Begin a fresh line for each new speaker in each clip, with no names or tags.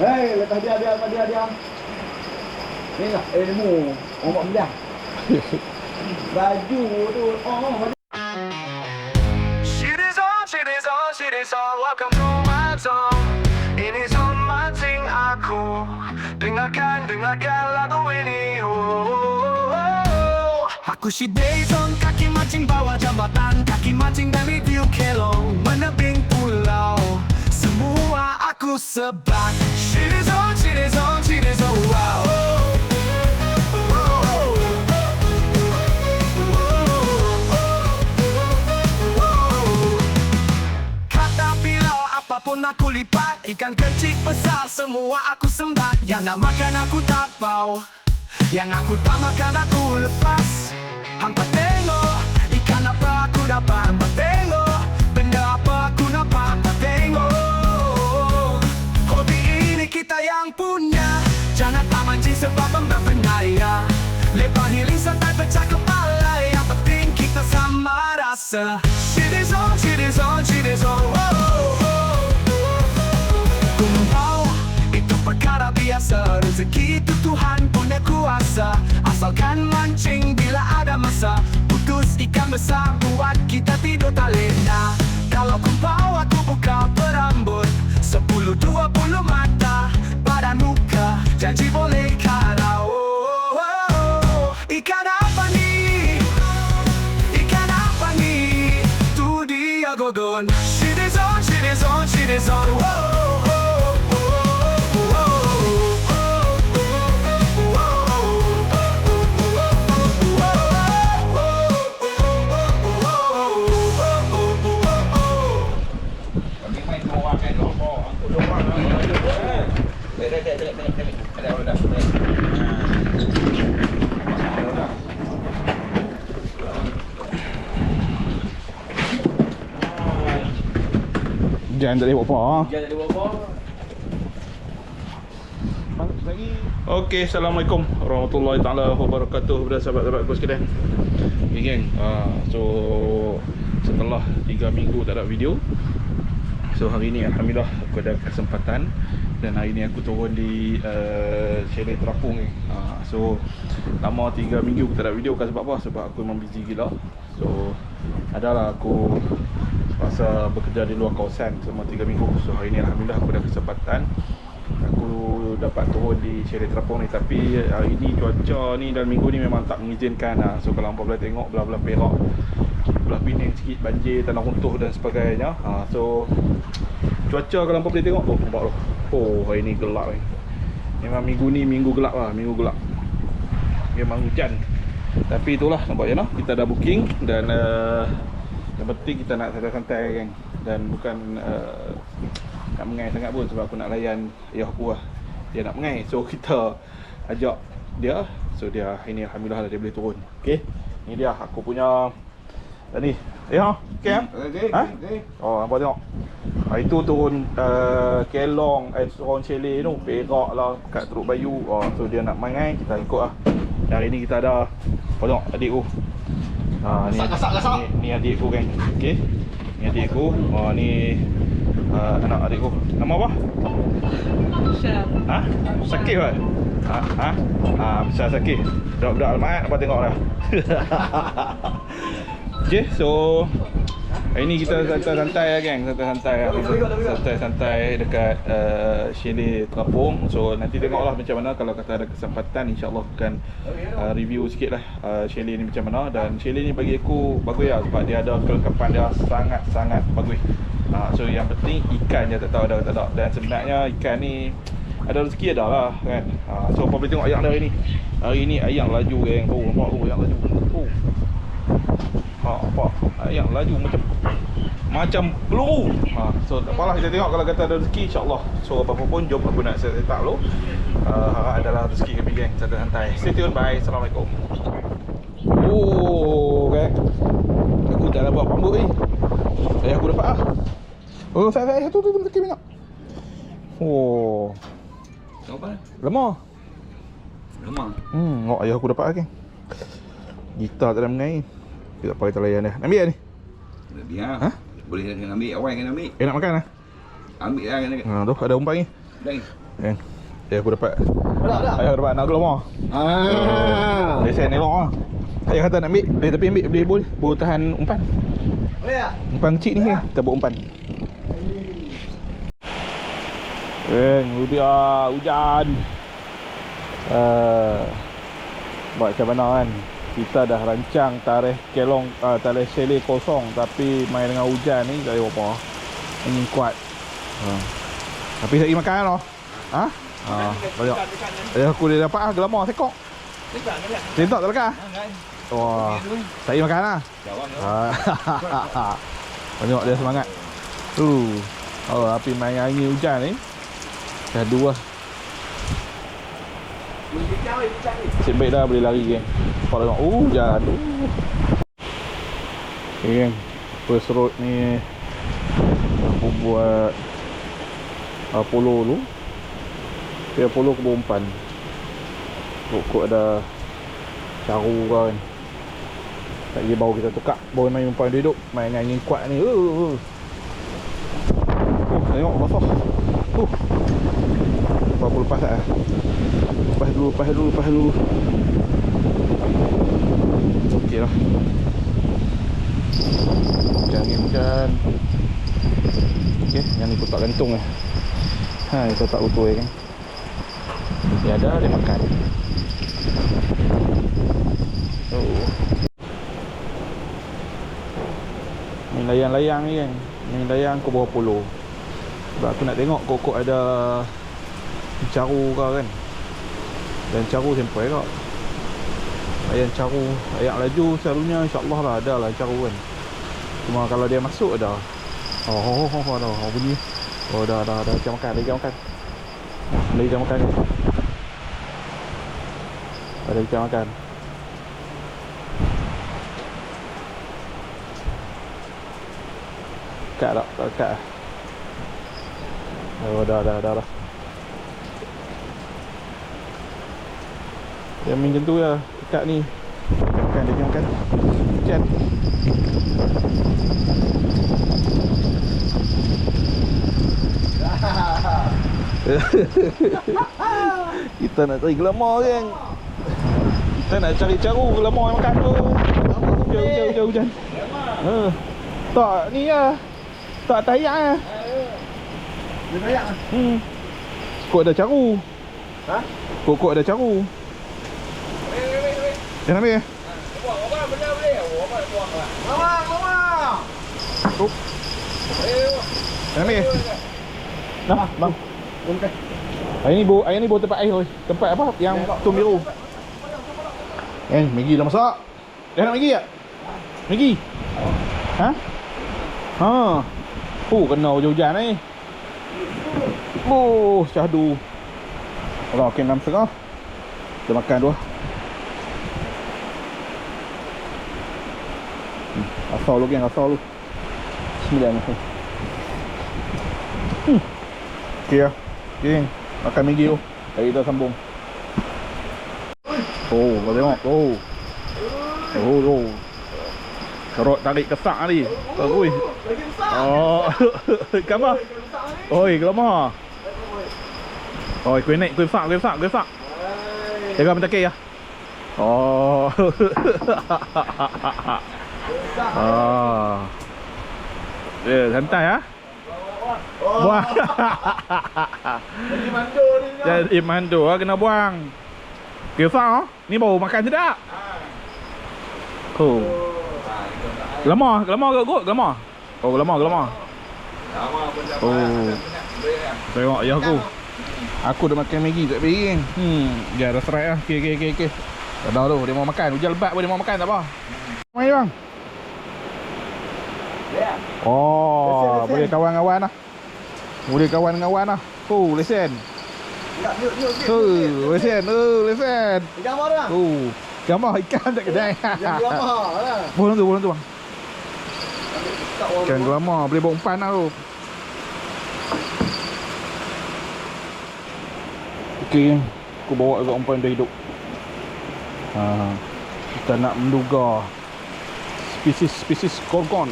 Hei, lepas dia. Ni lah ilmu orang belah. Baju tu baju.
Shit is on, welcome to my zone. Ini zone mancing aku. Dengarkan lagu ini. Aku Shidai Zone, kaki mancing bawah jambatan, kaki mancing dari view kelong, menebing pulau. Semua aku sebat. Shidai Zone, wow. Kata pilau apapun aku lipat, ikan kecil besar semua aku sembah. Yang nak makan aku tak bau, yang aku tak makan aku lepas. Hampa tengok, ikan apa aku dapat. Hampa tengok, benda apa aku nampak. Hampa tengok, hobi ini kita yang punya. Jangan tak mancing sebab berbahaya. Lepas healing santai pecah kepala. Yang penting kita sama rasa. Shidai Zone, kumpau, itu perkara biasa. Rezeki itu Tuhan punya kuasa. Asalkan mancing bila ada masa. Putus ikan besar buat kita tidur tak lena. Kalau kumpau aku buka berambut 10-20 mata pada muka. Janji boleh karau. Ikan apa ni? Ikan apa ni? Tu dia gogon. Shidai Zone,
Jangan tak boleh buat apa. Okey, Assalamualaikum warahmatullahi taala wabarakatuh kepada sahabat-sahabat aku sekalian. Okay, geng. So setelah 3 minggu tak ada video, so hari ni alhamdulillah aku ada kesempatan. Dan hari ni aku turun di chalet terapung ni. So lama 3 minggu aku tak ada video. Kan sebab apa? Sebab aku memang busy gila. So adalah aku masa bekerja di luar kawasan selama 3 minggu. So hari ni alhamdulillah aku ada kesempatan. Aku dapat turun di chalet terapung ni. Tapi hari ni cuaca ni dalam minggu ni memang tak mengizinkan. So kalau hampa boleh tengok belah-belah Perak, belah Penang sikit banjir, tanah runtuh dan sebagainya. So cuaca kalau hampa boleh tengok, nampak tu. Oh, hari ni gelap ni. Memang minggu ni minggu gelap lah, minggu gelap. Memang hujan. Tapi itulah nampak je noh, kita dah booking dan yang penting kita nak santai-santai geng. Dan bukan nak mengai sangat pun sebab aku nak layan ayah aku lah. Dia nak mengai. So kita ajak dia. So dia hari ni alhamdulillah dia boleh turun. Okey. Ni dia aku punya ni. Ya, okey ah.
Okey.
Oh, nampak tengok. Hari tu turun Kelong, turun chalet tu, Perak lah, kat Teluk Bayu. So dia nak mengai, kita ikut lah. Dan hari ni kita ada, tengok adikku. Ni adikku kan. Okey. Ni adikku. Ni anak adikku. Nama apa?
Syar.
Sakit kan? Besar sakit. Budak-budak almat apa tengok dah. Okey, so hari ni kita santai-santai lah geng. Santai-santai dekat chalet terapung. So nanti tengoklah macam mana. Kalau kata ada kesempatan, insyaAllah akan review sikit lah chalet ni macam mana. Dan chalet ni bagi aku bagus lah sebab dia ada kelengkapan dia sangat-sangat bagus. So yang penting ikan je tak tahu ada ke tak ada. Dan sebenarnya ikan ni ada rezeki ada lah kan. So apa boleh tengok ayam dia hari ni. Hari ni ayam laju geng. Nampak tu ayam laju. Apa? Ayam laju macam peluru. So tak apalah, kita tengok kalau kata ada rezeki insya-Allah. So apa-apa pun jom aku nak set up dulu. Harap adalah rezeki kami geng, santai-santai. Stay tune, bye. Assalamualaikum. Geng. Aku tak dapat pambut ni. Ayah aku dapat ah. Saya tu tekan minyak.
Apa?
Lemah. Ayah aku dapat lagi. Gitar tak ada mengai. Dia tak pakai telayan dia. Ambil ni.
Biar. Boleh kena ambil, awal kena ambil.
Nak makan lah.
Ambil lah kena.
Tu ada umpan ni.
Dah.
Kan. Aku dapat.
Dah.
Ayah dapat nak gelomor. Lesen elok ah. Ayah kata nak ambil, tapi ambil boleh tahan umpan.
Boleh tak?
Umpan kecil ni kita buat umpan. Dia hujan. Buat macam mana kan? Kita dah rancang tarikh kelong, tarikh sele kosong, tapi main dengan hujan ni tak ada apa. Angin kuat. Tapi saya pergi makan kan? Ha? Banyak. Aku dah dapat gelomor sekok. Tentok tak lekah? Wah. Saya makan lah. Banyak dia semangat. Api main angin hujan ni. Dah dua. Cik baik dah boleh lari geng. Nampak tengok. Hujan. Okay geng. First road ni aku buat polo dulu. Okay, polo aku berumpan. Kok ada caru kan. Tak lagi baru kita tukar. Baru main umpan duduk. Main angin kuat ni. Tengok basah. Berapa lepas tak? Lepas dulu. Okey lah. Hujan. Okey, yang ni kotak gantung lah. Kita tak utuh kan. Dia ada, dia makan. Main layang-layang ni kan. Main layang ke bawah polo. Sebab aku nak tengok kok ada caru ke kan. Dan caru sampai kak. Ayam caru, ayam laju selalunya insyaAllah lah ada lah caru kan. Cuma kalau dia masuk ada. Dah bunyi. Dah jam makan, lagi jam makan. Lagi jam makan. Ada jam makan. Kat tak? Tak kat lah. Dah. Dia main macam tu lah. Dekat ni. Dia makan. Hujan. Kita nak cari gelomor kan. Kita nak cari caru gelomor yang makan tu. Hujan. Tak ni lah. Tak tayak lah.
Dia tayak lah.
Kok ada caru.
Ha?
Kok ada caru. Dia nak ambil eh?
Buang benda boleh. Buang lah. Mama.
Dia nak ambil eh? Nah, bang. Air ni bawa tempat air oi. Tempat apa? Yang tum biru. Maggi dah masak. Dah nak Maggi tak? Maggi? Ha? Kena hujan ni. Syahdu. Okey 6.5. Kita makan dua. Asal lu geng, asal lu. Bismillahirrahmanirrahim. Okey lah. Geng, makan Maggi tu. Hari kita sambung. Kau tengok. Kerot tarik kesak tadi. Oi.
Lagi besar.
Gambar. Oi, gelomor. Oi, kuih naik, kuih sak. Jaga mentakir ya. Santai ya. Buang. Jadi mando kena buang. Kisah ni baru makan sedap. Gelomor kot. Gelomor. Gelomor. Tengok ayah aku. Aku dah makan Maggi tak beri. Dia dah serai lah. Okey. Dah tu dia mau makan. Hujan lebat pun dia mau makan tak apa. Mai bang. Boleh kawan-kawan lah. Lesen. Lesen.
Gambar dah.
Gambar ikan tak kedai.
Yang gambar lah.
Bolong tu bang. Ikan gelomor boleh bawa umpan lah tu. Okey, aku bawa agak umpan dah hidup. Kita nak menduga spesies gorgon.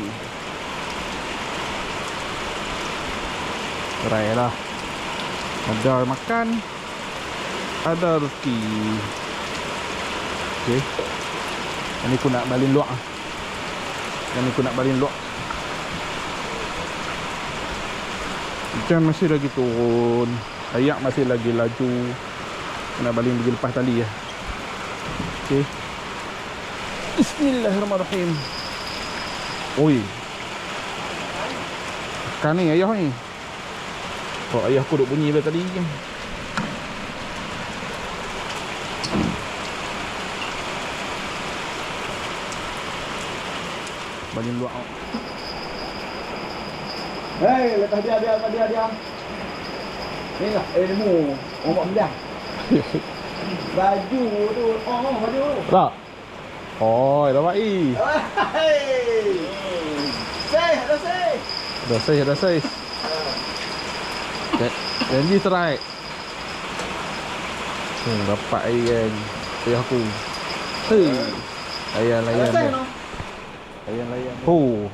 Try lah. Ada makan, ada rezeki. Okey. Ini aku nak balin luak. Yang aku nak balin luak. Hujan masih lagi turun. Ayak masih lagi laju. Nak baling pergi lepas tali ya. Okey. Bismillahirrahmanirrahim. Oi. Kan ni ayah ni. Kok ayah aku duk bunyi dari tadi kan. Baling luak.
Hei, lepas dia. Ni lah, ilmu orang bedah. Baju tu, baju.
Tak. Oh, dah baik.
Hei. Say.
Dah say. Janji strike. Dapat air kan. Ayah aku. Layan. Layan. Oh.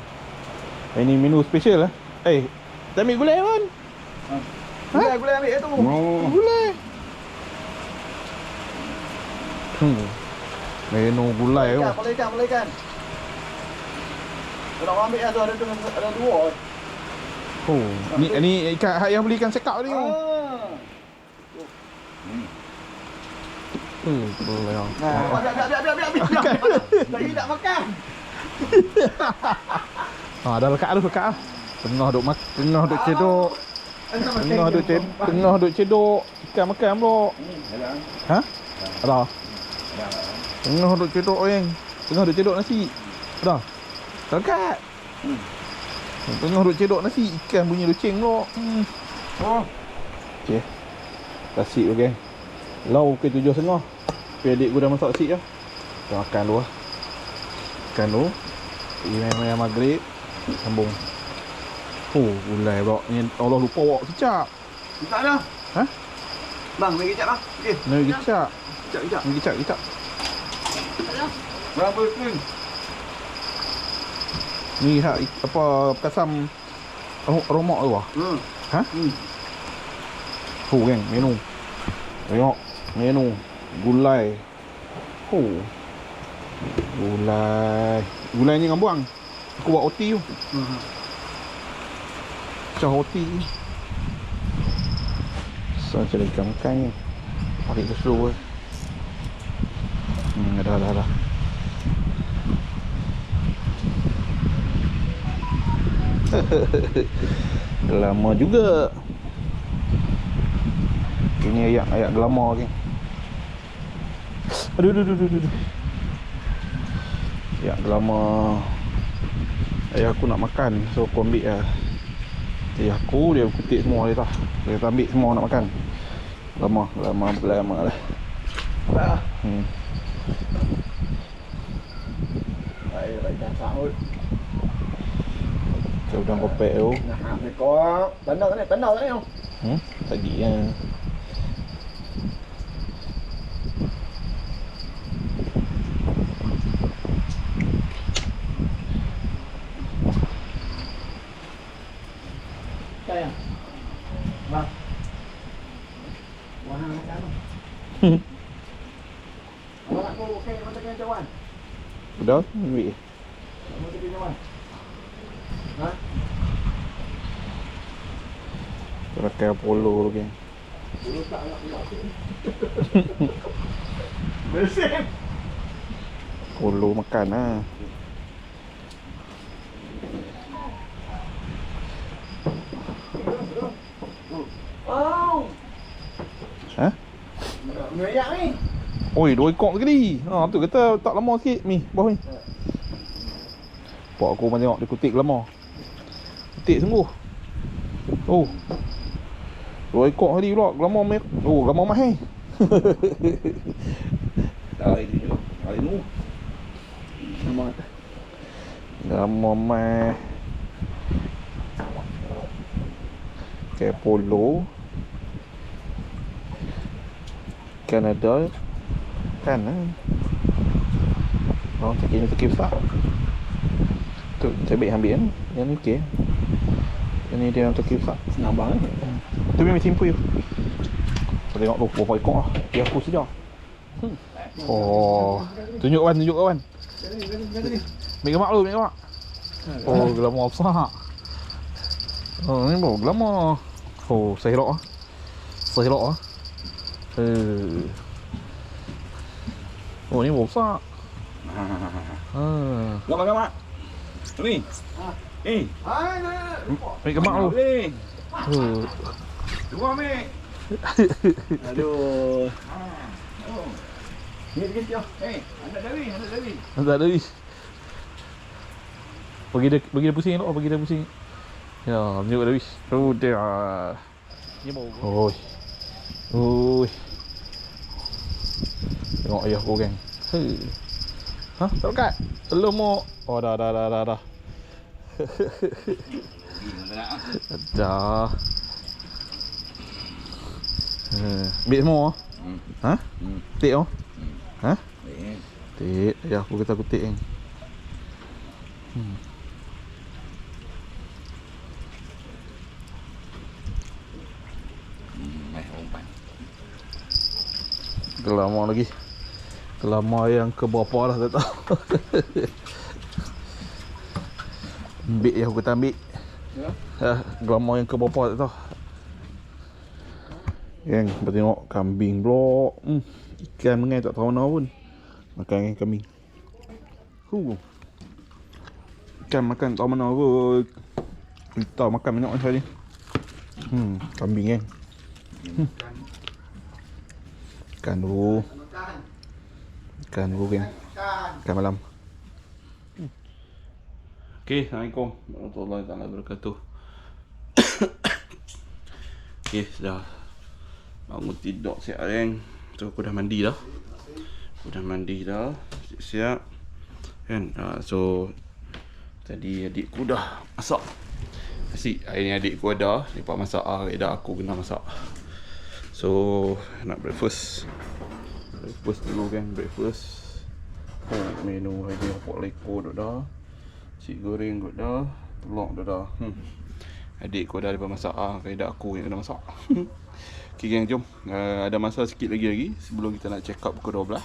Ini menu special lah. Tak ambil gulai pun.
Gulai ambil tu.
Gulai. Menu gulai tu.
Boleh ikan. Kalau orang ambil tu ada dua.
Oh, ni ikan hak yang beli ikan sekak tadi. Boleh.
Biar. Tadi tak makan.
Dah lekat lah. Tengah duk cedok. Tengah duk cedok. Ikan makan pula. Ha? Ada. Tengah duk cedok orang. Tengah duk cedok nasi. Ada. Dekat. Tengah duk cedok nasi. Ikan bunyi lucing pula. Okey. Tasik okey. Lau ke 7.30. Tapi adik aku dah masak sik dah. Kita makan dulu lah. Makan dulu. Main maghrib. Sambung. Oh, gulai bro. Ni Allah lupa bawa kicap.
Tak ada.
Ha?
Bang, bagi kicap bang. Okey.
Ni kicap.
Kicap. Berapa pun?
Ni hak apa kasam romak tu ah. Ha? Kan menu. Tengok menu gulai. Gulai ni dengan buang. Aku buat OT tu. Cah OT. So cari ikan makan ni. Tarik ke slow eh. Dah. Lama juga. Ini ayak gelama kan. Aduh. Ayak gelama. Ayah aku nak makan, so aku ambil lah. Ayah aku dia kutik semua dia tak. Dia ambil semua nak makan. Lama lah.
Baik dah sahut.
Udang kopek tu.
Nah, ni kau tanda tak ni.
Tadi ya.
Sayang. Bang. Wah, macam mana? Awak aku okey macam ni cawan.
Dah, ambil.
Macam ni cawan. Ha?
Pakai polo tu kan.
Polo tak nak pula. Bersih.
Polo makan lah.
Oh.
Ha?
Meriak ni.
Oi, 2 ekor tadi. Tu kata tak lama sikit ni, bawah ni. Pak aku pun tengok dia kutik lama. Kutik sungguh. 2 ekor tadi pula, lama lama mahal.
Dah itu je. Hari ni.
Lama mah. Kayak polo. Canada. Kan orang cakap besar. Tu saya ambil kan. Yang ni okey. Ini dia untuk besar.
Senang banget.
Tu memang simple je. Kau tengok tu berapa ekor lah. Dia aku saja. Oh, tunjuk kawan. Ambil gambar dulu, Oh, glamour besar. Oh, ni baru glamour. Oh, saya elok ah. Oh, ni baru besar.
Gambar. Ni.
Ambil gambar dulu.
Dua ambil. Aduh. Ni dia dia. Anak dari.
Tak ada wis. Bagi dia pusing elok, bagi dia pusing. Ya, tunjuk dah wis. Tu dia. Ni mau. Oi. Tengok ayah kau geng. Hah, tak dekat. Belum mau. Oh, dah. Dah. Ambil semua. Ha? Tik oh. Ha? Tik. Ya, aku kata aku tik kan. Lama lagi. Lama yang ke berapa lah tak tahu. Ambil ya, aku kata ambil. Lama yang ke berapa tak tahu. Yang kita tengok kambing pula. Ikan mengai tak tahu mana pun. Makan ikan kambing. Ikan makan tak tahu mana pun. Kita makan banyak macam ni. Kambing kan. Ikan dulu kan. Ikan malam. Okay, Assalamualaikum warahmatullahi wabarakatuh. Okay, sudah bangun tidur siap kan. So aku dah mandi dah. Siap kan. So tadi adikku dah masak nasi. Hari ni adikku ada lepas masak. Hari dah aku kena masak. So nak breakfast dulu kan. Menu hari ni opok leko dah. Cik goreng dah. Telur dah. Adikku dah lepas masak. Hari dah aku yang kena masak. Okay gang, jom. Ada masa sikit lagi sebelum kita nak check out pukul 12.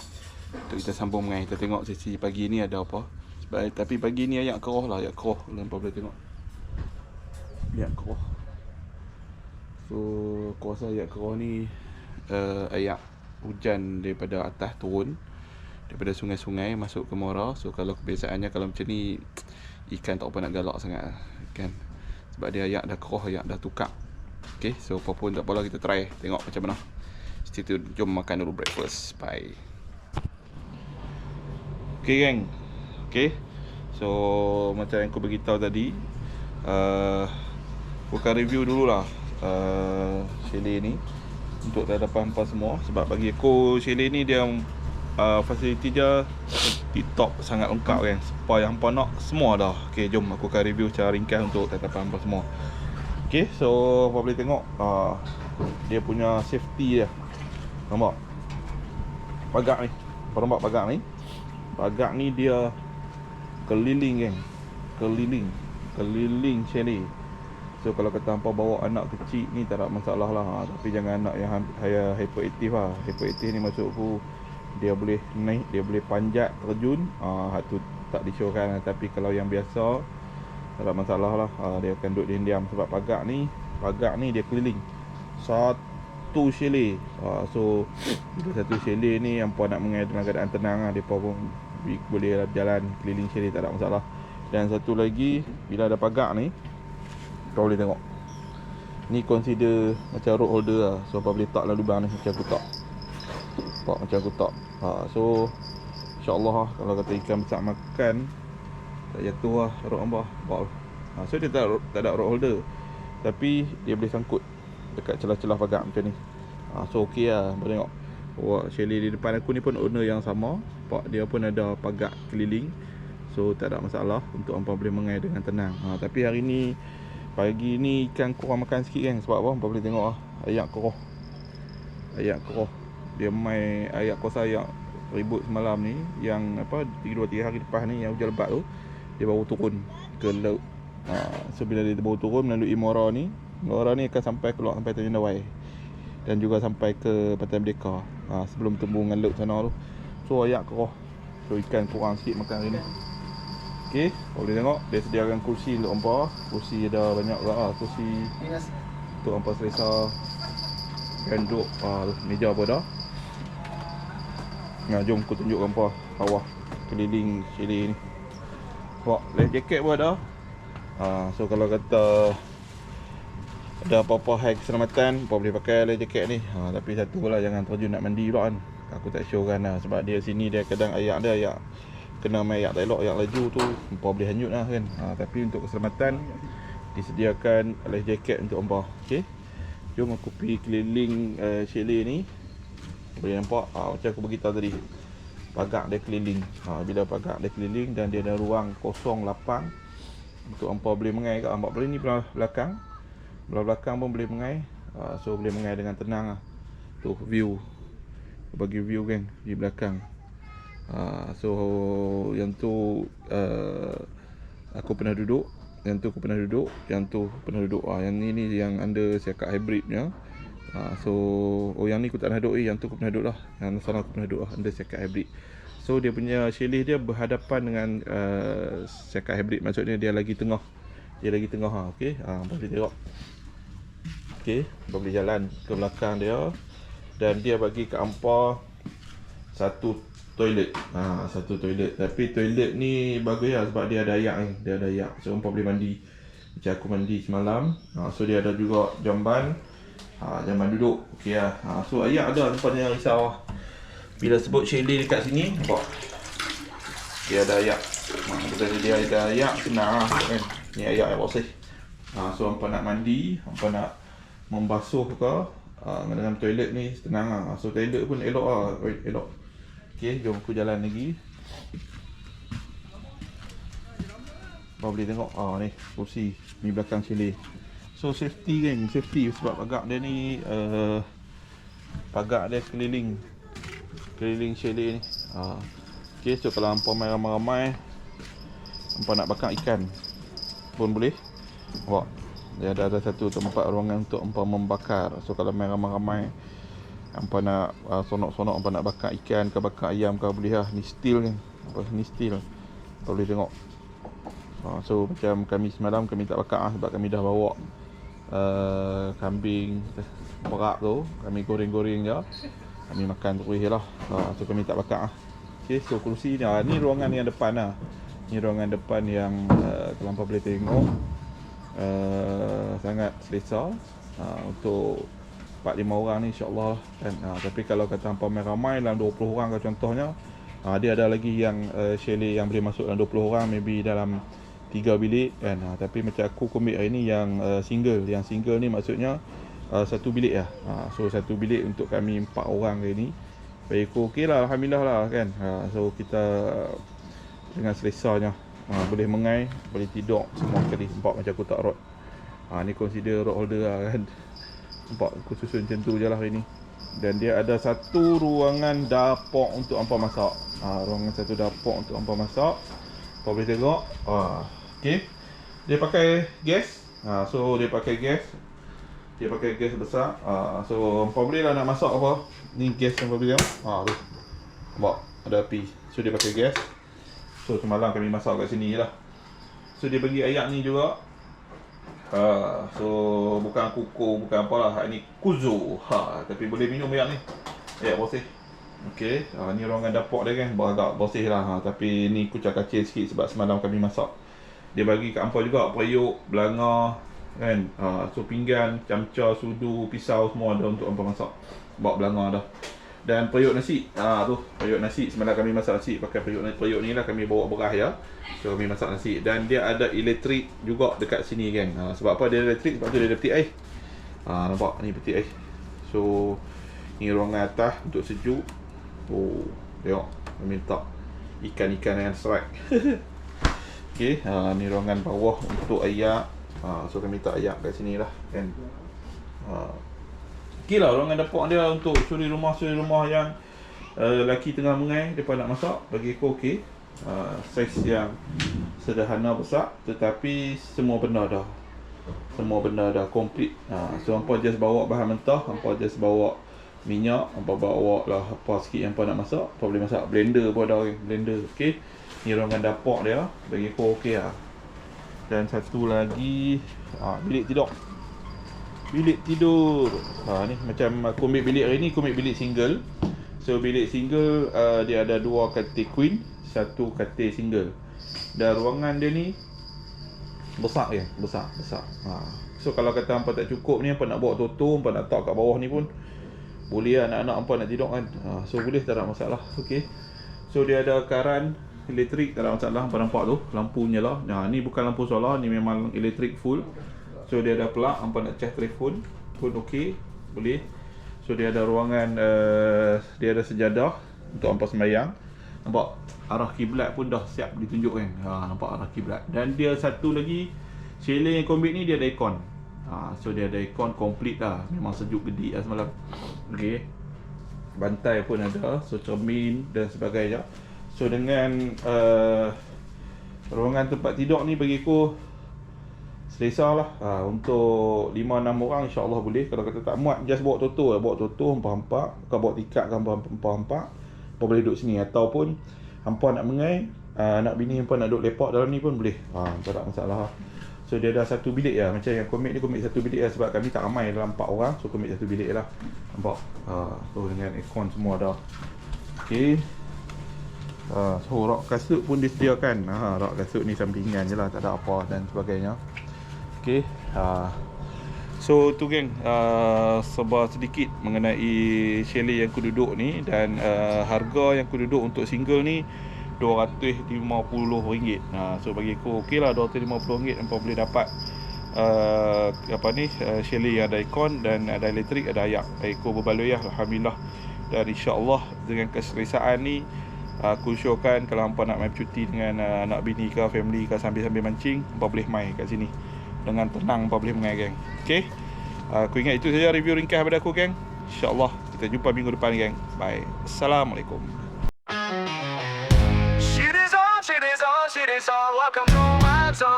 Untuk kita sambung dengan kita tengok sesi pagi ni ada apa. Tapi pagi ni ayak keroh. Nampak boleh tengok. Ayak keroh. So aku rasa ayak keroh ni ayak hujan daripada atas turun, daripada sungai-sungai masuk ke muara. So kalau kebiasaannya kalau macam ni ikan tak apa nak galak sangat kan. Sebab dia ayak dah keroh, ayak dah tukar. Okay, so apa pun tak apalah, kita try tengok macam mana. Stay tune, jom makan dulu breakfast. Bye. Okay gang. Okay, so macam yang aku beritahu tadi, aku akan review dululah chalet ni untuk hadapan hampa semua. Sebab bagi aku chalet ni dia fasiliti dia di top sangat lengkap kan. Spa yang hampa nak semua dah. Okay, jom aku akan review secara ringkas untuk hadapan hampa semua. Okay, so apa boleh tengok dia punya safety dia. Nampak? Pagak ni. Nampak pagak ni? Pagak ni dia keliling kan. Keliling chalet. So kalau kata hampa bawa anak kecil ni tak ada masalah lah. Tapi jangan anak yang hyperaktif lah. Hyperaktif ni maksud aku dia boleh naik, dia boleh panjat, terjun. Tu tak disyorkan lah. Tapi kalau yang biasa tak ada masalah lah. Dia akan duduk diam-diam. Sebab pagak ni dia keliling satu chalet. So satu chalet ni hampa nak mengai dalam keadaan tenang lah. Mereka pun boleh jalan keliling chalet, tak ada masalah. Dan satu lagi, bila ada pagak ni, kau boleh tengok ni consider macam road holder lah. So hampa boleh tak lalu lubang ni macam aku tak. Nampak macam aku tak. So InsyaAllah lah, kalau kata ikan besar makan tak jatuh lah rod hampa. So dia tak ada rod holder, tapi dia boleh sangkut dekat celah-celah pagak macam ni. So okey lah. Boleh tengok chalet di depan aku ni pun owner yang sama. Nampak dia pun ada pagak keliling. So tak ada masalah untuk hampa boleh mengai dengan tenang. Tapi hari ni pagi ni ikan kurang makan sikit kan. Sebab apa? Hampa boleh tengok lah, ayak keroh. Dia main ayak kosa ayak ribut semalam ni, yang apa 2-3 hari lepas ni yang hujan lebat tu, dia baru turun ke laut. So bila dia baru turun melalui Muara ni akan sampai keluar sampai Tanjung Dawai dan juga sampai ke Pantai Merdeka, sebelum tembung dengan laut sana tu. So ayak kerah. So ikan kurang sikit makan hari ni. Okey, boleh tengok dia sediakan kursi untuk hampa. Kursi ada banyak lah, kursi untuk hampa selesa. Kan duduk, meja apa dah. Nah, jom aku tunjuk hampa bawah keliling chalet ni. Nampak, life jacket pun ada. So kalau kata ada apa-apa hal keselamatan, hampa boleh pakai life jacket ni. Tapi satu lah, jangan terjun nak mandi pula kan. Aku tak sure kan lah, sebab dia sini dia kadang ayak kena main ayak tak elok, ayak laju tu hampa boleh hanyut lah kan. Tapi untuk keselamatan disediakan life jacket untuk hampa. Okey, jom aku pergi keliling chalet ni. Boleh nampak macam aku beritahu tadi, pagar dia keliling. Bila pagar dia keliling dan dia ada ruang kosong lapang untuk hampa boleh mengai kat hampa. Boleh ni belah belakang pun boleh mengai. So boleh mengai dengan tenang lah. Tu view, bagi view kan di belakang. So yang tu aku pernah duduk, yang tu aku pernah duduk, yang tu pernah duduk. Yang ni yang under siakak hybrid punya. So yang ni aku tak pernah duduk, yang tu aku pernah duduk lah. Yang sana aku pernah duduk lah, under siakak hybrid. So dia punya chalet dia berhadapan dengan siakak hybrid, maksudnya dia lagi tengah. Okey, boleh tengok. Okey, boleh jalan ke belakang dia dan dia bagi kat hampa satu toilet. Satu toilet. Tapi toilet ni bagus lah sebab dia ada ayak ni. Dia ada ayak. So hampa boleh mandi. Macam aku mandi semalam. So dia ada juga jamban. Jamban duduk. Okey lah. So ayak ada, nampak jangan risau lah. Bila sebut chalet dekat sini, nampak dia ada ayak. Bila dia ada ayak, senang lah kan. Ni ayak yang bersih. So hampa nak mandi, hampa nak membasuh ke dengan toilet ni tenang lah. So toilet pun elok lah, elok. Okey, jom aku jalan lagi. Boleh tengok ni kursi ni belakang chalet. So safety kan, safety sebab pagar dia ni pagar dia keliling chalet ni. Okey, so kalau hampa main ramai-ramai, hampa nak bakar ikan pun boleh. Nampak, dia ada satu tempat ruangan untuk hampa membakar. So kalau main ramai-ramai, hampa nak sonok-sonok, hampa nak bakar ikan ke bakar ayam ke, boleh lah. Ni steel kan, ni steel. Boleh tengok. So macam kami semalam, kami tak bakar sebab kami dah bawa kambing perak tu. Kami goreng-goreng je, kami makan terus je lah. So kami tak bakar. Okay, so kursi ni, ni ruangan yang depan lah. Ni ruangan depan yang kalau hampa boleh tengok, sangat selesa untuk 4-5 orang ni insyaAllah kan. Tapi kalau kata hampa main ramai dalam 20 orang ke contohnya, dia ada lagi yang chalet yang boleh masuk dalam 20 orang, maybe dalam 3 bilik kan. Tapi macam aku ambil hari ni yang single. Yang single ni maksudnya satu bilik lah. So satu bilik untuk kami 4 orang hari ni. Baik, okey lah, alhamdulillah lah kan. So kita dengan selesanya boleh mengai, boleh tidur semua kali. Nampak macam aku tak rod. Ni consider rod holder lah kan. Nampak aku susun macam tu je lah hari ni. Dan dia ada satu ruangan dapur untuk hampa masak. Ruangan satu dapur untuk hampa masak. Hampa boleh tengok. Okay, dia pakai gas. So dia pakai gas. Dia pakai gas besar. So hampa boleh lah nak masak apa. Ni gas yang hampa boleh tengok. Tu. Nampak ada api. So dia pakai gas. So semalam kami masak kat sini je lah. So dia bagi ayak ni juga. So bukan kuku, bukan apalah. Ini kuzu. Tapi boleh minum ayak ni. Ayak bersih. Okey, ni ruangan dapur dia kan, agak bersih lah. Tapi ni kucak kacil sikit sebab semalam kami masak. Dia bagi kat hampa juga periuk, belanga kan. So pinggan, camca, sudu, pisau semua ada untuk hampa masak. Bawa belanga dah. Dan periuk nasi, tu periuk nasi. Semalam kami masak nasi pakai periuk ni lah. Kami bawa beras ya. So kami masak nasi. Dan dia ada elektrik juga dekat sini kan. Sebab apa dia elektrik? Sebab tu dia ada petik air. Nampak ni petik air. So ni ruangan atas untuk sejuk. Tengok kami letak ikan-ikan yang strike. Okey, ni ruangan bawah untuk ayak. So kami letak ayak kat sini lah kan. Okey lah, ruangan dapur dia untuk suri rumah yang lelaki tengah mengai, depan nak masak, bagi aku okey. Saiz yang sederhana besar, tetapi semua benda dah komplit. So hampa just bawa bahan mentah, hampa just bawa minyak, hampa bawa lah apa sikit yang hampa nak masak. Hampa boleh masak, blender pun ada, blender. Okey, ni ruangan dapur dia, bagi aku okey lah. Dan satu lagi bilik tidur. Ni macam aku ambil bilik hari ni, aku ambil bilik single. So bilik single dia ada 2 katil queen, 1 katil single. Dan ruangan dia ni besar. So kalau kata hampa tak cukup ni, hampa nak bawa toto, hampa nak letak kat bawah ni pun boleh lah, anak-anak hampa nak tidur kan. So boleh, tak ada masalah. Okey. So dia ada karan elektrik, tak ada masalah. Hampa nampak tu, lampu nyala. Ni bukan lampu solar, ni memang elektrik full. So dia ada plug, hampa nak charge telefon pun okey, boleh. So dia ada ruangan, dia ada sejadah untuk hampa sembahyang. Nampak arah kiblat pun dah siap ditunjuk kan. Nampak arah kiblat. Dan dia satu lagi, chalet yang kombit ni dia ada aircon. So dia ada aircon komplit lah. Memang sejuk gedik lah semalam. Okey. Bantai pun ada. So cermin dan sebagainya. So dengan ruangan tempat tidur ni bagi aku selesa lah. Untuk 5-6 orang insyaAllah boleh. Kalau kata tak muat, just bawa toto lah. Bawa toto, hampa-hampa. Kalau bawa tikat kan hampa-hampa, hampa boleh duduk sini. Ataupun hampa nak mengai, nak bini hampa nak duduk lepak dalam ni pun boleh. Tak ada masalah. So dia ada satu bilik lah. Macam yang komik ni, komik satu bilik lah. Sebab kami tak ramai dalam 4 orang. So komik satu bilik lah. Nampak? So dengan aircon semua dah. Okay. So rak kasut pun disediakan. Rak kasut ni sampingan je lah, tak ada apa dan sebagainya. Okay. So tu geng, sebar sedikit mengenai chalet yang aku duduk ni. Dan harga yang aku duduk untuk single ni RM250. So bagi aku okey lah, RM250 hampa boleh dapat chalet yang ada aircon dan ada elektrik, ada ayak. Aku berbaloi lah, alhamdulillah. Dan insya-Allah dengan keselesaan ni, aku syorkan kalau hampa nak main cuti dengan anak bini ke, family ke, sambil-sambil mancing, hampa boleh main kat sini dengan tenang, hampa boleh mengai geng. Okey. Aku ingat itu saja review ringkas daripada aku geng. InsyaAllah kita jumpa minggu depan geng. Bye. Assalamualaikum.
Shit is on, welcome to my zone.